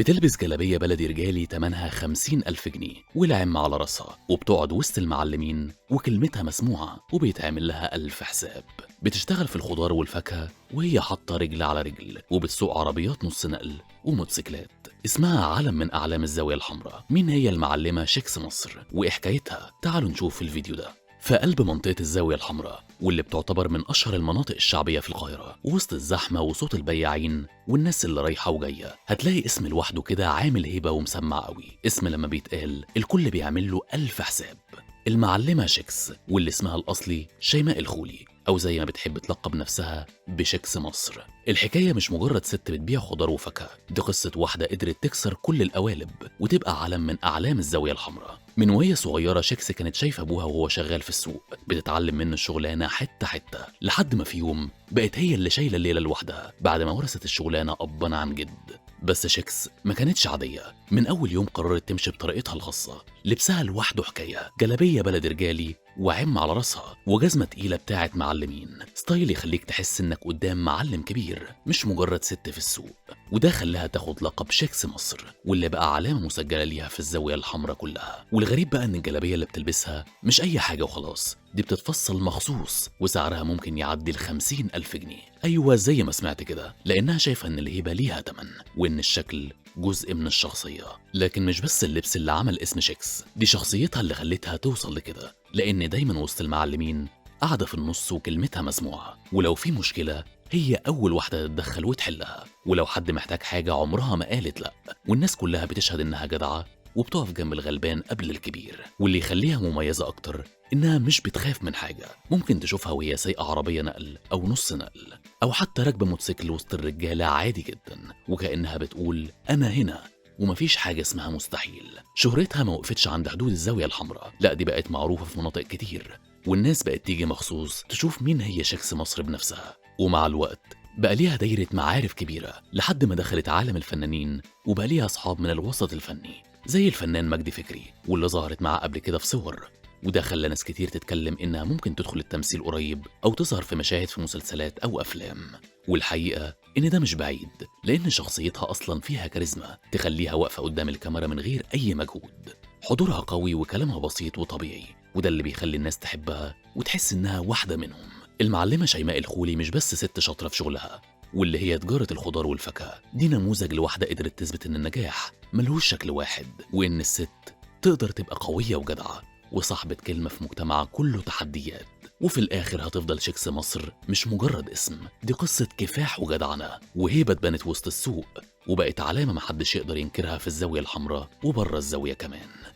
بتلبس جلابية بلدي رجالي تمنها 50,000 جنيه والعمة على راسها، وبتقعد وسط المعلمين وكلمتها مسموعة وبيتعمل لها 1000 حساب. بتشتغل في الخضار والفاكهة وهي حاطة رجل على رجل، وبتسوق عربيات نص نقل وموتوسيكلات. اسمها علم من أعلام الزاوية الحمراء. مين هي المعلمة شيكس مصر وإيه حكايتها؟ تعالوا نشوف الفيديو ده. في قلب منطقة الزاوية الحمراء، واللي بتعتبر من أشهر المناطق الشعبية في القاهرة، وسط الزحمة وصوت البياعين والناس اللي رايحة وجاية، هتلاقي اسم لوحده كده عامل هيبة ومسمع قوي. اسم لما بيتقال الكل بيعمل له 1000 حساب. المعلمة شيكس، واللي اسمها الأصلي شيماء الخولي، أو زي ما بتحب تلقب نفسها بشيكس مصر. الحكاية مش مجرد ست بتبيع خضار وفاكهة، دي قصة واحدة قدرت تكسر كل القوالب وتبقى علم من أعلام الزاوية الحمراء. من وهي صغيرة شيكس كانت شايفة أبوها وهو شغال في السوق، بتتعلم منه الشغلانة حتة حتة، لحد ما في يوم بقت هي اللي شايلة الليلة لوحدها بعد ما ورثت الشغلانة أبا عن جد. بس شيكس ما كانتش عادية. من أول يوم قررت تمشي بطريقتها الخاصة. لبسها لوحده حكاية، جلابية بلد رجالي وعم على راسها وجزمة تقيلة بتاعت معلمين، ستايل يخليك تحس انك قدام معلم كبير مش مجرد ست في السوق. وده خلاها تاخد لقب شيكس مصر، واللي بقى علامة مسجلة ليها في الزاوية الحمراء كلها. والغريب بقى ان الجلابية اللي بتلبسها مش اي حاجة وخلاص، دي بتتفصل مخصوص وسعرها ممكن يعدي 50,000 جنيه. ايوه زي ما سمعت كده، لانها شايفة ان الهيبة ليها تمن، وان الشكل جزء من الشخصية. لكن مش بس اللبس اللي عمل اسم شيكس، دي شخصيتها اللي خلتها توصل لكده، لأن دايما وسط المعلمين قاعدة في النص وكلمتها مسموعة، ولو في مشكلة هي أول واحدة تتدخل وتحلها، ولو حد محتاج حاجة عمرها ما قالت لأ، والناس كلها بتشهد إنها جدعة وبتقف جنب الغلبان قبل الكبير. واللي يخليها مميزة أكتر إنها مش بتخاف من حاجة. ممكن تشوفها وهي سايقة عربية نقل أو نص نقل، أو حتى راكبة موتوسيكل وسط الرجالة عادي جدا، وكأنها بتقول أنا هنا ومفيش حاجة اسمها مستحيل. شهرتها ما وقفتش عند حدود الزاوية الحمراء، لا دي بقت معروفة في مناطق كتير، والناس بقت تيجي مخصوص تشوف مين هي شيكس مصر بنفسها. ومع الوقت بقى ليها دايرة معارف كبيرة لحد ما دخلت عالم الفنانين، وبقى ليها أصحاب من الوسط الفني زي الفنان مجدي فكري، واللي ظهرت معاه قبل كده في صور. وده خلى ناس كتير تتكلم إنها ممكن تدخل التمثيل قريب أو تظهر في مشاهد في مسلسلات أو أفلام. والحقيقة إن ده مش بعيد، لأن شخصيتها أصلا فيها كاريزما تخليها واقفة قدام الكاميرا من غير أي مجهود. حضورها قوي وكلامها بسيط وطبيعي، وده اللي بيخلي الناس تحبها وتحس إنها واحدة منهم. المعلمة شيماء الخولي مش بس ست شاطرة في شغلها، واللي هي تجارة الخضار والفاكهة، دي نموذج لواحدة قدرت تثبت إن النجاح ملهوش شكل واحد، وإن الست تقدر تبقى قوية وجدعة وصاحبة كلمة في مجتمع كله تحديات. وفي الآخر هتفضل شيكس مصر مش مجرد اسم، دي قصة كفاح وجدعنة وهيبة اتبنت وسط السوق، وبقت علامة محدش يقدر ينكرها في الزاوية الحمراء وبره الزاوية كمان.